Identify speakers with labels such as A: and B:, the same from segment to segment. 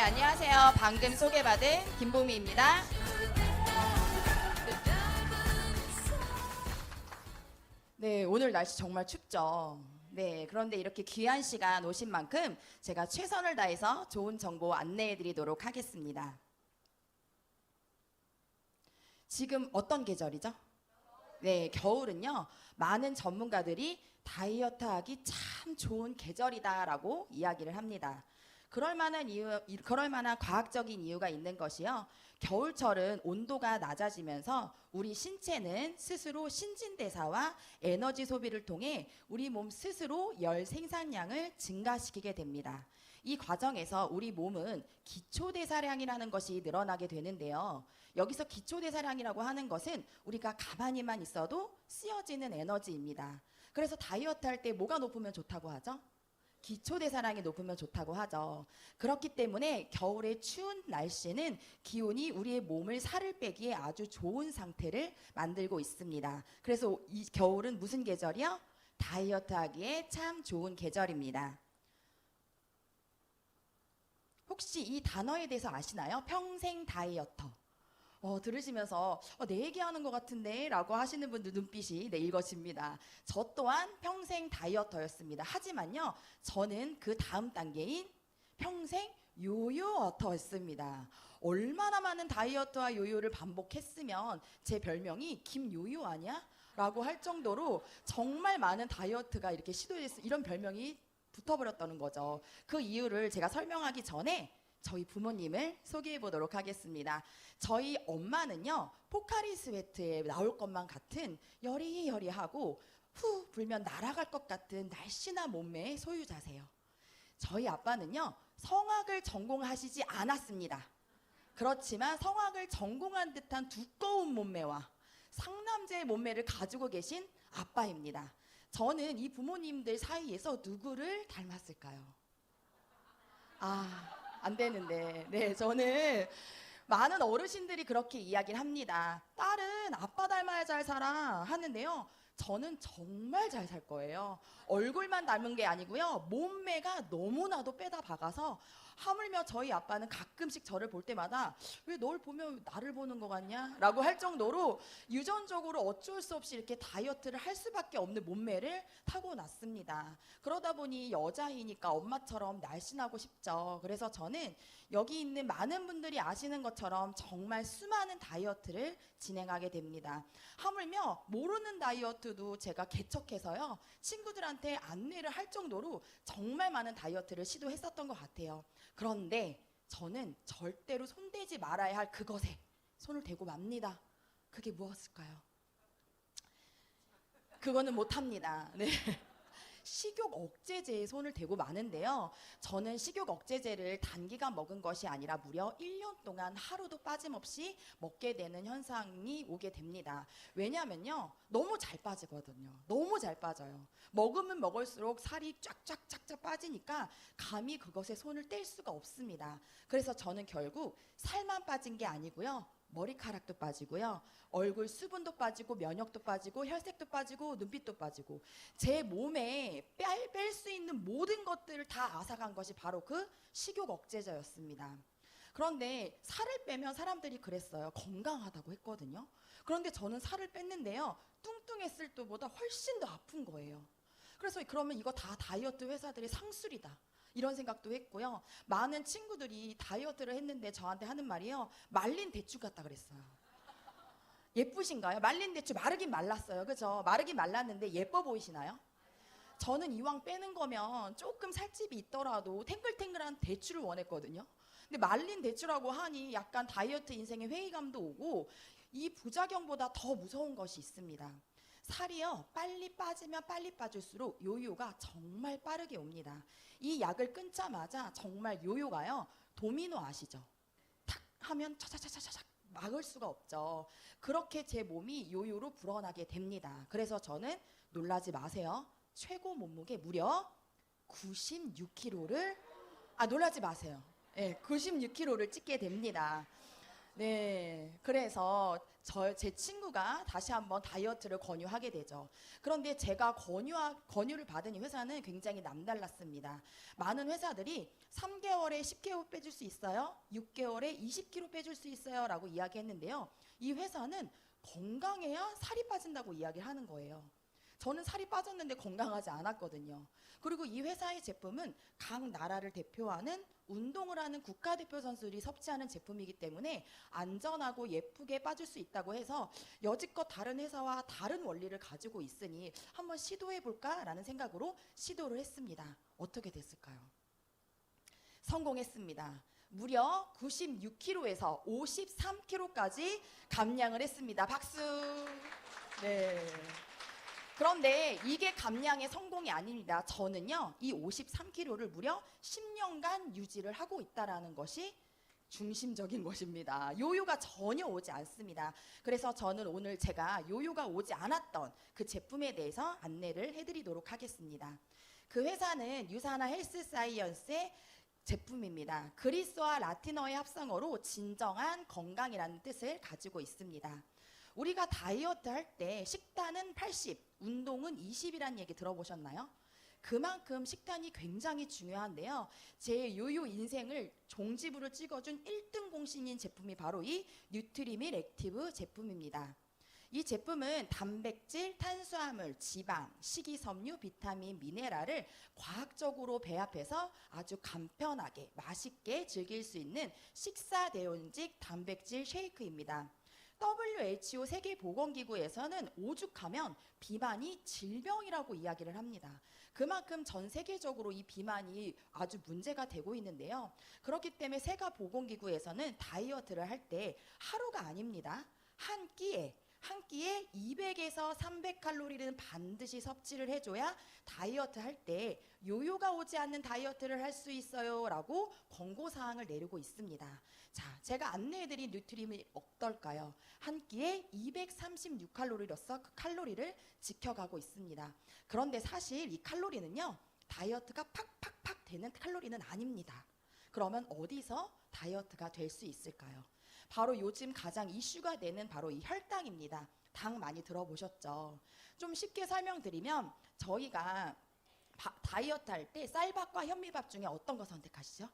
A: 안녕하세요. 방금 소개받은 김보미입니다. 네, 오늘 날씨 정말 춥죠. 네, 그런데 이렇게 귀한 시간 오신 만큼 제가 최선을 다해서 좋은 정보 안내해 드리도록 하겠습니다. 지금 어떤 계절이죠? 네, 겨울은요, 많은 전문가들이 다이어트 하기 참 좋은 계절이다라고 이야기를 합니다. 그럴 만한 과학적인 이유가 있는 것이요. 겨울철은 온도가 낮아지면서 우리 신체는 스스로 신진대사와 에너지 소비를 통해 우리 몸 스스로 열 생산량을 증가시키게 됩니다. 이 과정에서 우리 몸은 기초대사량이라는 것이 늘어나게 되는데요. 여기서 기초대사량이라고 하는 것은 우리가 가만히만 있어도 쓰여지는 에너지입니다. 그래서 다이어트 할 때 뭐가 높으면 좋다고 하죠? 기초대사량이 높으면 좋다고 하죠. 그렇기 때문에 겨울의 추운 날씨는 기온이 우리의 몸을 살을 빼기에 아주 좋은 상태를 만들고 있습니다. 그래서 이 겨울은 무슨 계절이요? 다이어트 하기에 참 좋은 계절입니다. 혹시 이 단어에 대해서 아시나요? 평생 다이어터. 들으시면서 내 얘기하는 것 같은데 라고 하시는 분들 눈빛이 읽어집니다. 저 또한 평생 다이어터였습니다. 하지만요, 저는 그 다음 단계인 평생 요요어터였습니다. 얼마나 많은 다이어트와 요요를 반복했으면 제 별명이 김요요 아니야? 라고 할 정도로 정말 많은 다이어트가 이렇게 시도했어, 이런 별명이 붙어버렸다는 거죠. 그 이유를 제가 설명하기 전에 저희 부모님을 소개해 보도록 하겠습니다. 저희 엄마는요, 포카리 스웨트에 나올 것만 같은 여리여리하고 후 불면 날아갈 것 같은 날씬한 몸매의 소유자세요. 저희 아빠는요, 성악을 전공하시지 않았습니다. 그렇지만 성악을 전공한 듯한 두꺼운 몸매와 상남자의 몸매를 가지고 계신 아빠입니다. 저는 이 부모님들 사이에서 누구를 닮았을까요? 안 되는데. 네, 저는 많은 어르신들이 그렇게 이야기를 합니다. 딸은 아빠 닮아야 잘 살아 하는데요. 저는 정말 잘 살 거예요. 얼굴만 닮은 게 아니고요. 몸매가 너무나도 빼다 박아서 하물며 저희 아빠는 가끔씩 저를 볼 때마다 왜 널 보면 나를 보는 거 같냐? 라고 할 정도로 유전적으로 어쩔 수 없이 이렇게 다이어트를 할 수밖에 없는 몸매를 타고났습니다. 그러다 보니 여자이니까 엄마처럼 날씬하고 싶죠. 그래서 저는 여기 있는 많은 분들이 아시는 것처럼 정말 수많은 다이어트를 진행하게 됩니다. 하물며 모르는 다이어트도 제가 개척해서요, 친구들한테 안내를 할 정도로 정말 많은 다이어트를 시도했었던 것 같아요. 그런데 저는 절대로 손대지 말아야 할 그것에 손을 대고 맙니다. 그게 무엇일까요? 그거는 못합니다. 네. 식욕 억제제에 손을 대고 마는데요. 저는 식욕 억제제를 단기간 먹은 것이 아니라 무려 1년 동안 하루도 빠짐없이 먹게 되는 현상이 오게 됩니다. 왜냐하면요, 너무 잘 빠지거든요. 너무 잘 빠져요. 먹으면 먹을수록 살이 쫙쫙쫙쫙 빠지니까 감히 그것에 손을 뗄 수가 없습니다. 그래서 저는 결국 살만 빠진 게 아니고요, 머리카락도 빠지고요, 얼굴 수분도 빠지고 면역도 빠지고 혈색도 빠지고 눈빛도 빠지고 제 몸에 뺄 수 있는 모든 것들을 다 앗아간 것이 바로 그 식욕 억제제였습니다. 그런데 살을 빼면 사람들이 그랬어요. 건강하다고 했거든요. 그런데 저는 살을 뺐는데요, 뚱뚱했을 때보다 훨씬 더 아픈 거예요. 그래서 그러면 이거 다 다이어트 회사들의 상술이다, 이런 생각도 했고요. 많은 친구들이 다이어트를 했는데 저한테 하는 말이요, 말린 대추 같다 그랬어요. 예쁘신가요? 말린 대추 마르긴 말랐어요. 그죠? 마르긴 말랐는데 예뻐 보이시나요? 저는 이왕 빼는 거면 조금 살집이 있더라도 탱글탱글한 대추를 원했거든요. 근데 말린 대추라고 하니 약간 다이어트 인생의 회의감도 오고, 이 부작용보다 더 무서운 것이 있습니다. 살이요, 빨리 빠지면 빨리 빠질수록 요요가 정말 빠르게 옵니다. 이 약을 끊자마자 정말 요요가요, 도미노 아시죠? 탁 하면 차차차차차차 막을 수가 없죠. 그렇게 제 몸이 요요로 불어나게 됩니다. 그래서 저는 놀라지 마세요, 최고 몸무게 무려 96kg를 놀라지 마세요. 네, 96kg를 찌게 됩니다. 네, 그래서 제 친구가 다시 한번 다이어트를 권유하게 되죠. 그런데 제가 권유를 받은 이 회사는 굉장히 남달랐습니다. 많은 회사들이 3개월에 10kg 빼줄 수 있어요? 6개월에 20kg 빼줄 수 있어요? 라고 이야기했는데요. 이 회사는 건강해야 살이 빠진다고 이야기를 하는 거예요. 저는 살이 빠졌는데 건강하지 않았거든요. 그리고 이 회사의 제품은 각 나라를 대표하는 운동을 하는 국가대표 선수들이 섭취하는 제품이기 때문에 안전하고 예쁘게 빠질 수 있다고 해서 여지껏 다른 회사와 다른 원리를 가지고 있으니 한번 시도해볼까라는 생각으로 시도를 했습니다. 어떻게 됐을까요? 성공했습니다. 무려 96kg에서 53kg까지 감량을 했습니다. 박수! 네. 그런데 이게 감량의 성공이 아닙니다. 저는요, 이 53kg를 무려 10년간 유지를 하고 있다는 것이 중심적인 것입니다. 요요가 전혀 오지 않습니다. 그래서 저는 오늘 제가 요요가 오지 않았던 그 제품에 대해서 안내를 해드리도록 하겠습니다. 그 회사는 유사나 헬스사이언스의 제품입니다. 그리스와 라틴어의 합성어로 진정한 건강이라는 뜻을 가지고 있습니다. 우리가 다이어트 할 때 식단은 80, 운동은 20이라는 얘기 들어보셨나요? 그만큼 식단이 굉장히 중요한데요. 제 요요 인생을 종지부를 찍어준 1등 공신인 제품이 바로 이 뉴트리밀 액티브 제품입니다. 이 제품은 단백질, 탄수화물, 지방, 식이섬유, 비타민, 미네랄을 과학적으로 배합해서 아주 간편하게 맛있게 즐길 수 있는 식사 대용직 단백질 쉐이크입니다. WHO 세계보건기구에서는 오죽하면 비만이 질병이라고 이야기를 합니다. 그만큼 전 세계적으로 이 비만이 아주 문제가 되고 있는데요. 그렇기 때문에 세계보건기구에서는 다이어트를 할 때 하루가 아닙니다. 한 끼에 200에서 300칼로리는 반드시 섭취를 해줘야 다이어트 할 때 요요가 오지 않는 다이어트를 할 수 있어요 라고 권고사항을 내리고 있습니다. 자, 제가 안내해드린 뉴트림이 어떨까요? 한 끼에 236칼로리로서 그 칼로리를 지켜가고 있습니다. 그런데 사실 이 칼로리는요, 다이어트가 팍팍팍 되는 칼로리는 아닙니다. 그러면 어디서 다이어트가 될 수 있을까요? 바로 요즘 가장 이슈가 되는 바로 이 혈당입니다. 당 많이 들어보셨죠? 좀 쉽게 설명드리면 저희가 다이어트 할 때 쌀밥과 현미밥 중에 어떤 거 선택하시죠?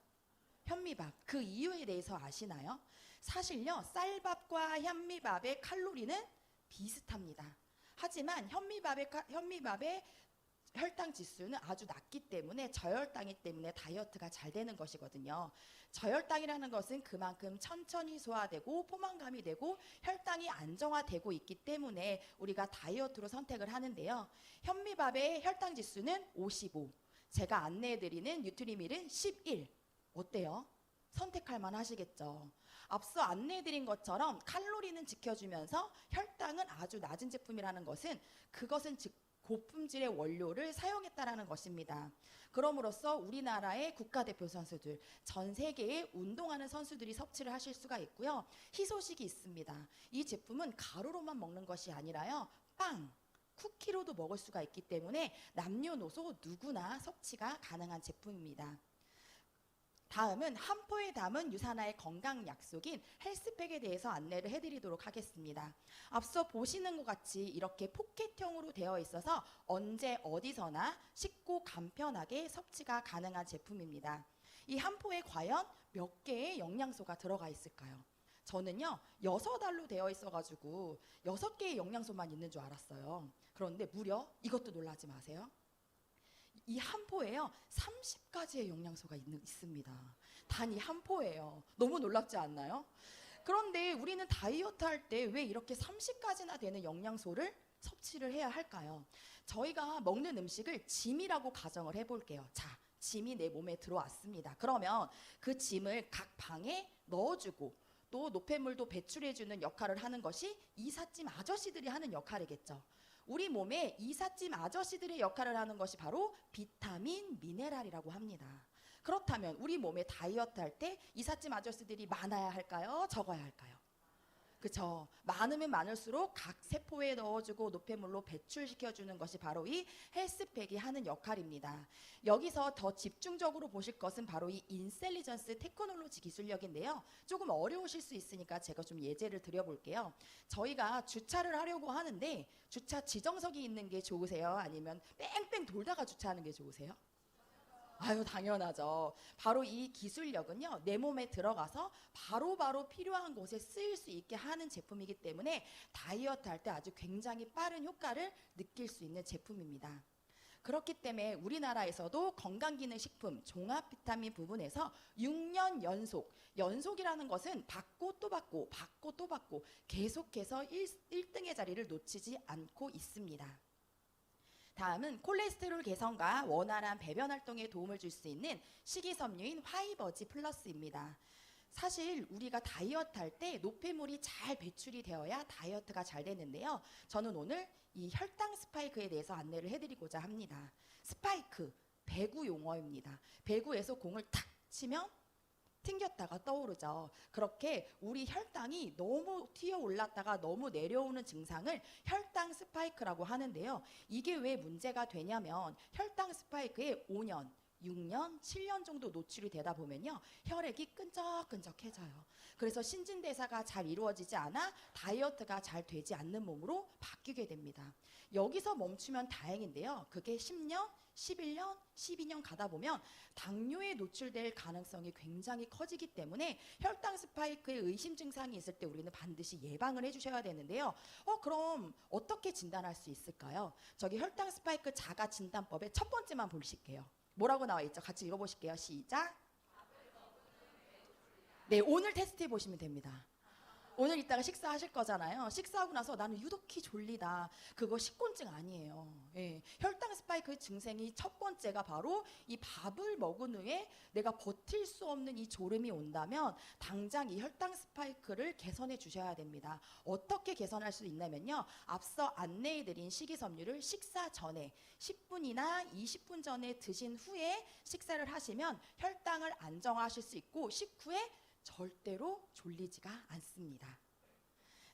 A: 현미밥. 그 이유에 대해서 아시나요? 사실요, 쌀밥과 현미밥의 칼로리는 비슷합니다. 하지만 현미밥의 혈당 지수는 아주 낮기 때문에 저혈당이기 때문에 다이어트가 잘 되는 것이거든요. 저혈당이라는 것은 그만큼 천천히 소화되고 포만감이 되고 혈당이 안정화되고 있기 때문에 우리가 다이어트로 선택을 하는데요. 현미밥의 혈당 지수는 55, 제가 안내해드리는 뉴트리밀은 11. 어때요? 선택할 만 하시겠죠? 앞서 안내해드린 것처럼 칼로리는 지켜주면서 혈당은 아주 낮은 제품이라는 것은 그것은 즉 고품질의 원료를 사용했다라는 것입니다. 그럼으로써 우리나라의 국가대표 선수들, 전 세계에 운동하는 선수들이 섭취를 하실 수가 있고요. 희소식이 있습니다. 이 제품은 가루로만 먹는 것이 아니라요, 빵, 쿠키로도 먹을 수가 있기 때문에 남녀노소 누구나 섭취가 가능한 제품입니다. 다음은 한 포에 담은 유산화의 건강 약속인 헬스팩에 대해서 안내를 해드리도록 하겠습니다. 앞서 보시는 것 같이 이렇게 포켓형으로 되어 있어서 언제 어디서나 쉽고 간편하게 섭취가 가능한 제품입니다. 이 한 포에 과연 몇 개의 영양소가 들어가 있을까요? 저는요, 6알로 되어 있어가지고 6개의 영양소만 있는 줄 알았어요. 그런데 무려 이것도 놀라지 마세요. 이 한 포에요, 30가지의 영양소가 있습니다. 단 이 한 포예요. 너무 놀랍지 않나요? 그런데 우리는 다이어트 할 때 왜 이렇게 30가지나 되는 영양소를 섭취를 해야 할까요? 저희가 먹는 음식을 짐이라고 가정을 해볼게요. 자, 짐이 내 몸에 들어왔습니다. 그러면 그 짐을 각 방에 넣어주고 또 노폐물도 배출해주는 역할을 하는 것이 이삿짐 아저씨들이 하는 역할이겠죠. 우리 몸에 이삿짐 아저씨들의 역할을 하는 것이 바로 비타민, 미네랄이라고 합니다. 그렇다면 우리 몸에 다이어트 할 때 이삿짐 아저씨들이 많아야 할까요? 적어야 할까요? 그쵸. 많으면 많을수록 각 세포에 넣어주고 노폐물로 배출시켜주는 것이 바로 이 헬스팩이 하는 역할입니다. 여기서 더 집중적으로 보실 것은 바로 이 인셀리전스 테크놀로지 기술력인데요. 조금 어려우실 수 있으니까 제가 좀 예제를 드려볼게요. 저희가 주차를 하려고 하는데 주차 지정석이 있는 게 좋으세요? 아니면 뺑뺑 돌다가 주차하는 게 좋으세요? 아유, 당연하죠. 바로 이 기술력은요, 내 몸에 들어가서 바로바로 필요한 곳에 쓰일 수 있게 하는 제품이기 때문에 다이어트 할 때 아주 굉장히 빠른 효과를 느낄 수 있는 제품입니다. 그렇기 때문에 우리나라에서도 건강기능식품, 종합비타민 부분에서 6년 연속이라는 것은 받고 또 받고, 받고 또 받고 계속해서 1등의 자리를 놓치지 않고 있습니다. 다음은 콜레스테롤 개선과 원활한 배변 활동에 도움을 줄 수 있는 식이섬유인 화이버지 플러스입니다. 사실 우리가 다이어트 할 때 노폐물이 잘 배출이 되어야 다이어트가 잘 되는데요. 저는 오늘 이 혈당 스파이크에 대해서 안내를 해드리고자 합니다. 스파이크, 배구 용어입니다. 배구에서 공을 탁 치면 튕겼다가 떠오르죠. 그렇게 우리 혈당이 너무 튀어 올랐다가 너무 내려오는 증상을 혈당 스파이크라고 하는데요. 이게 왜 문제가 되냐면 혈당 스파이크에 5년, 6년, 7년 정도 노출이 되다 보면요. 혈액이 끈적끈적해져요. 그래서 신진대사가 잘 이루어지지 않아 다이어트가 잘 되지 않는 몸으로 바뀌게 됩니다. 여기서 멈추면 다행인데요. 그게 10년, 11년, 12년 가다 보면 당뇨에 노출될 가능성이 굉장히 커지기 때문에 혈당 스파이크의 의심 증상이 있을 때 우리는 반드시 예방을 해주셔야 되는데요. 그럼 어떻게 진단할 수 있을까요? 저기 혈당 스파이크 자가 진단법의 첫 번째만 보실게요. 뭐라고 나와 있죠? 같이 읽어보실게요. 시작. 네, 오늘 테스트해 보시면 됩니다. 오늘 이따가 식사하실 거잖아요. 식사하고 나서 나는 유독히 졸리다. 그거 식곤증 아니에요. 예. 혈당 스파이크 증상이 첫 번째가 바로 이 밥을 먹은 후에 내가 버틸 수 없는 이 졸음이 온다면 당장 이 혈당 스파이크를 개선해 주셔야 됩니다. 어떻게 개선할 수 있냐면요. 앞서 안내해드린 식이섬유를 식사 전에 10분이나 20분 전에 드신 후에 식사를 하시면 혈당을 안정화하실 수 있고 식후에 절대로 졸리지가 않습니다.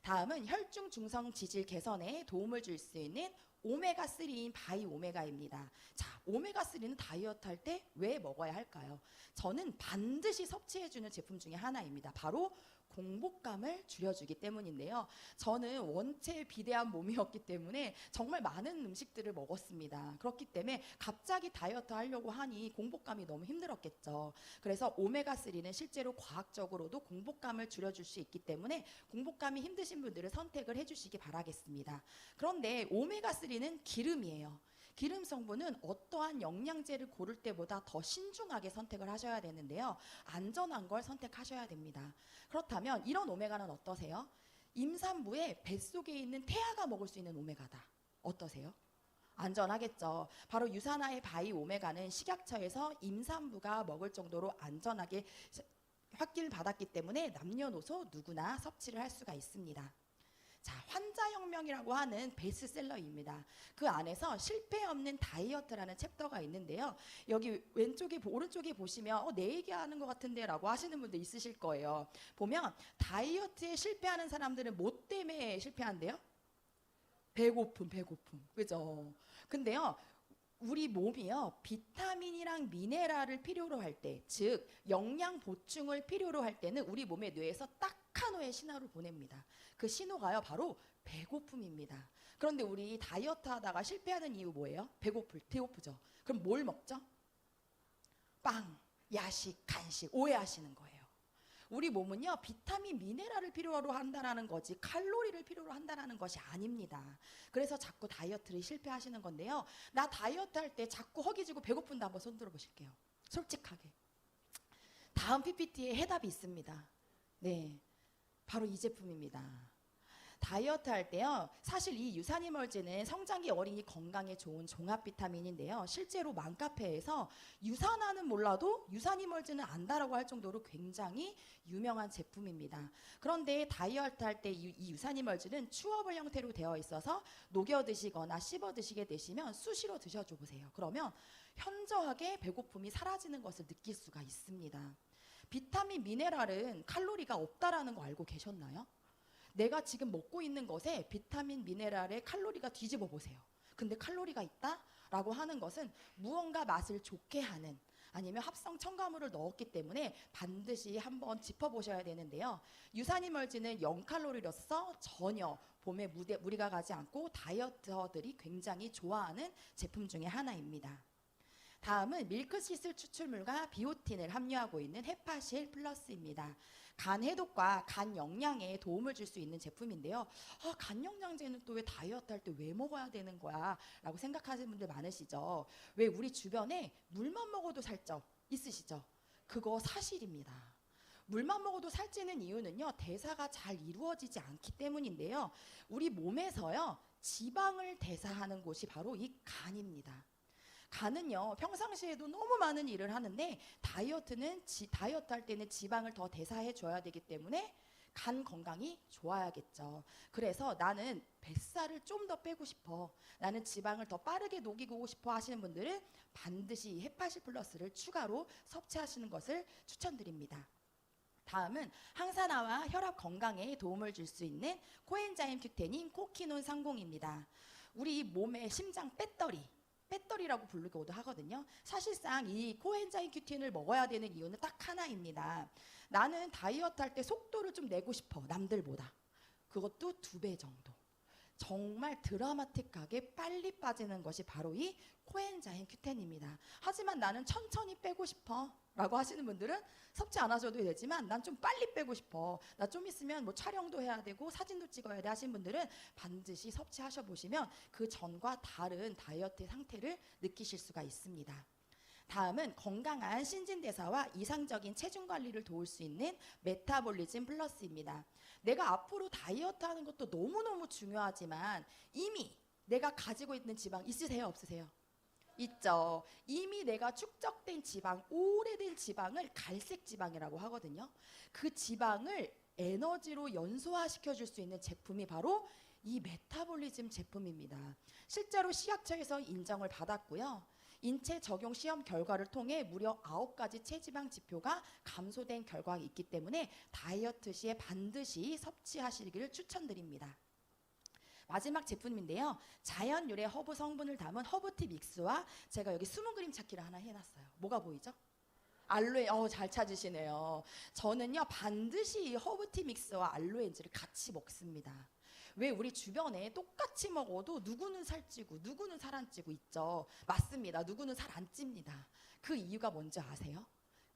A: 다음은 혈중 중성 지질 개선에 도움을 줄 수 있는 오메가3인 바이오메가입니다. 자, 오메가3는 다이어트 할 때 왜 먹어야 할까요? 저는 반드시 섭취해주는 제품 중에 하나입니다. 바로 공복감을 줄여주기 때문인데요. 저는 원체 비대한 몸이었기 때문에 정말 많은 음식들을 먹었습니다. 그렇기 때문에 갑자기 다이어트 하려고 하니 공복감이 너무 힘들었겠죠. 그래서 오메가3는 실제로 과학적으로도 공복감을 줄여줄 수 있기 때문에 공복감이 힘드신 분들은 선택을 해주시기 바라겠습니다. 그런데 오메가3는 기름이에요. 기름 성분은 어떠한 영양제를 고를 때보다 더 신중하게 선택을 하셔야 되는데요. 안전한 걸 선택하셔야 됩니다. 그렇다면 이런 오메가는 어떠세요? 임산부의 뱃속에 있는 태아가 먹을 수 있는 오메가다. 어떠세요? 안전하겠죠. 바로 유산화의 바이오메가는 식약처에서 임산부가 먹을 정도로 안전하게 확기를 받았기 때문에 남녀노소 누구나 섭취를 할 수가 있습니다. 자, 환자혁명이라고 하는 베스트셀러입니다. 그 안에서 실패 없는 다이어트라는 챕터가 있는데요. 여기 오른쪽에 보시면 내 얘기하는 것 같은데 라고 하시는 분들 있으실 거예요. 보면 다이어트에 실패하는 사람들은 뭐 때문에 실패한대요? 배고픔. 그죠? 근데요. 우리 몸이요. 비타민이랑 미네랄을 필요로 할 때, 즉 영양 보충을 필요로 할 때는 우리 몸의 뇌에서 딱 하나의 신호를 보냅니다. 그 신호가요. 바로 배고픔입니다. 그런데 우리 다이어트 하다가 실패하는 이유 뭐예요? 배고프죠. 그럼 뭘 먹죠? 빵, 야식, 간식 오해하시는 거예요. 우리 몸은요. 비타민, 미네랄을 필요로 한다는 거지 칼로리를 필요로 한다는 것이 아닙니다. 그래서 자꾸 다이어트를 실패하시는 건데요. 나 다이어트 할 때 자꾸 허기지고 배고픈데 한번 손 들어보실게요. 솔직하게. 다음 PPT에 해답이 있습니다. 네, 바로 이 제품입니다. 다이어트 할 때요. 사실 이 유산이멀즈는 성장기 어린이 건강에 좋은 종합 비타민인데요. 실제로 맘카페에서 유산화는 몰라도 유산이멀즈는 안다라고 할 정도로 굉장히 유명한 제품입니다. 그런데 다이어트 할 때 이 유산이멀즈는 추어블 형태로 되어 있어서 녹여 드시거나 씹어 드시게 되시면 수시로 드셔줘 보세요. 그러면 현저하게 배고픔이 사라지는 것을 느낄 수가 있습니다. 비타민, 미네랄은 칼로리가 없다라는 거 알고 계셨나요? 내가 지금 먹고 있는 것에 비타민, 미네랄의 칼로리가 뒤집어 보세요. 근데 칼로리가 있다? 라고 하는 것은 무언가 맛을 좋게 하는, 아니면 합성 첨가물을 넣었기 때문에 반드시 한번 짚어보셔야 되는데요. 유산이멀지는 0칼로리로서 전혀 몸에 무리가 가지 않고 다이어터들이 굉장히 좋아하는 제품 중에 하나입니다. 다음은 밀크시슬 추출물과 비오틴을 함유하고 있는 헤파실 플러스입니다. 간 해독과 간 영양에 도움을 줄 수 있는 제품인데요. 간 영양제는 또 왜 다이어트 할 때 왜 먹어야 되는 거야? 라고 생각하시는 분들 많으시죠. 왜 우리 주변에 물만 먹어도 살쪄 있으시죠? 그거 사실입니다. 물만 먹어도 살찌는 이유는요, 대사가 잘 이루어지지 않기 때문인데요. 우리 몸에서요, 지방을 대사하는 곳이 바로 이 간입니다. 간은요, 평상시에도 너무 많은 일을 하는데 다이어트 할 때는 지방을 더 대사해 줘야 되기 때문에 간 건강이 좋아야겠죠. 그래서 나는 뱃살을 좀 더 빼고 싶어, 나는 지방을 더 빠르게 녹이고 싶어 하시는 분들은 반드시 헤파시 플러스를 추가로 섭취하시는 것을 추천드립니다. 다음은 항산화와 혈압 건강에 도움을 줄 수 있는 코엔자임 큐텐인 코키논 상공입니다. 우리 몸의 심장 배터리라고 부르기도 하거든요. 사실상 이 코엔자임 큐틴을 먹어야 되는 이유는 딱 하나입니다. 나는 다이어트 할 때 속도를 좀 내고 싶어, 남들보다. 그것도 2배 정도. 정말 드라마틱하게 빨리 빠지는 것이 바로 이 코엔자임 큐텐입니다. 하지만 나는 천천히 빼고 싶어 라고 하시는 분들은 섭취 안 하셔도 되지만 난 좀 빨리 빼고 싶어, 나 좀 있으면 뭐 촬영도 해야 되고 사진도 찍어야 돼 하시는 분들은 반드시 섭취하셔 보시면 그 전과 다른 다이어트 상태를 느끼실 수가 있습니다. 다음은 건강한 신진대사와 이상적인 체중 관리를 도울 수 있는 메타볼리즘 플러스입니다. 내가 앞으로 다이어트 하는 것도 너무너무 중요하지만 이미 내가 가지고 있는 지방 있으세요, 없으세요? 있죠. 이미 내가 축적된 지방, 오래된 지방을 갈색 지방이라고 하거든요. 그 지방을 에너지로 연소화시켜 줄 수 있는 제품이 바로 이 메타볼리즘 제품입니다. 실제로 식약처에서 인정을 받았고요. 인체 적용 시험 결과를 통해 무려 9가지 체지방 지표가 감소된 결과가 있기 때문에 다이어트 시에 반드시 섭취하시기를 추천드립니다. 마지막 제품인데요. 자연 유래 허브 성분을 담은 허브티 믹스와 제가 여기 숨은 그림 찾기를 하나 해놨어요. 뭐가 보이죠? 알로에, 잘 찾으시네요. 저는요, 반드시 이 허브티 믹스와 알로에인지를 같이 먹습니다. 왜 우리 주변에 똑같이 먹어도 누구는 살찌고 누구는 살 안 찌고 있죠. 맞습니다. 누구는 살 안 찝니다. 그 이유가 뭔지 아세요?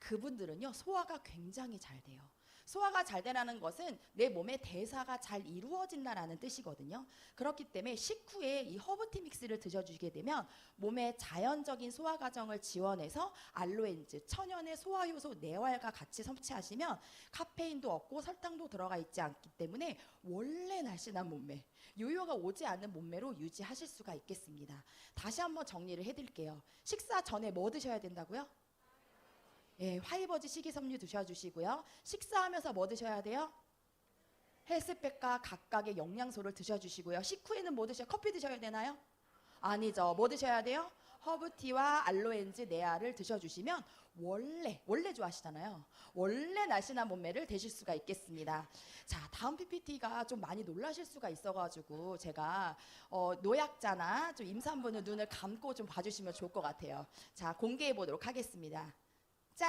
A: 그분들은요, 소화가 굉장히 잘 돼요. 소화가 잘 되라는 것은 내 몸의 대사가 잘 이루어진다라는 뜻이거든요. 그렇기 때문에 식후에 이 허브티 믹스를 드셔주시게 되면 몸의 자연적인 소화 과정을 지원해서 알로엔즈, 천연의 소화 효소 네왈과 같이 섭취하시면 카페인도 없고 설탕도 들어가 있지 않기 때문에 원래 날씬한 몸매, 요요가 오지 않는 몸매로 유지하실 수가 있겠습니다. 다시 한번 정리를 해드릴게요. 식사 전에 뭐 드셔야 된다고요? 예, 화이버즈 식이섬유 드셔주시고요. 식사하면서 뭐 드셔야 돼요? 헬스팩과 각각의 영양소를 드셔주시고요. 식후에는 뭐 드셔요? 커피 드셔야 되나요? 아니죠. 뭐 드셔야 돼요? 허브티와 알로엔즈 네아를 드셔주시면 원래 좋아하시잖아요. 원래 날씬한 몸매를 되실 수가 있겠습니다. 자, 다음 PPT가 좀 많이 놀라실 수가 있어가지고 제가 노약자나 좀 임산부는 눈을 감고 좀 봐주시면 좋을 것 같아요. 자, 공개해 보도록 하겠습니다. 짠!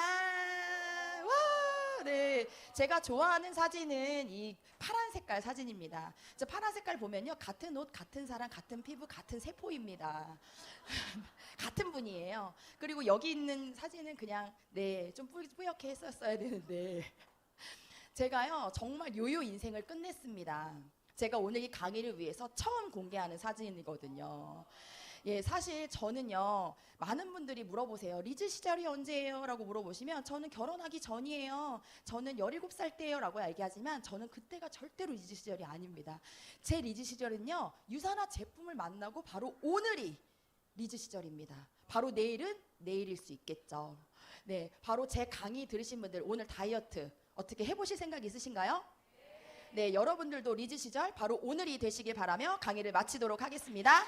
A: 와! 네, 제가 좋아하는 사진은 이 파란 색깔 사진입니다. 파란 색깔 보면요, 같은 옷, 같은 사람, 같은 피부, 같은 세포입니다. 같은 분이에요. 그리고 여기 있는 사진은 그냥 좀 뿌옇게 했었어야 되는데 제가요, 정말 요요 인생을 끝냈습니다. 제가 오늘 이 강의를 위해서 처음 공개하는 사진이거든요. 예, 사실 저는요, 많은 분들이 물어보세요. 리즈 시절이 언제예요? 라고 물어보시면 저는 결혼하기 전이에요. 저는 17살 때예요. 라고 얘기하지만 저는 그때가 절대로 리즈 시절이 아닙니다. 제 리즈 시절은요, 유산화 제품을 만나고 바로 오늘이 리즈 시절입니다. 바로 내일은 내일일 수 있겠죠. 네, 바로 제 강의 들으신 분들 오늘 다이어트 어떻게 해보실 생각 있으신가요? 네, 여러분들도 리즈 시절 바로 오늘이 되시길 바라며 강의를 마치도록 하겠습니다.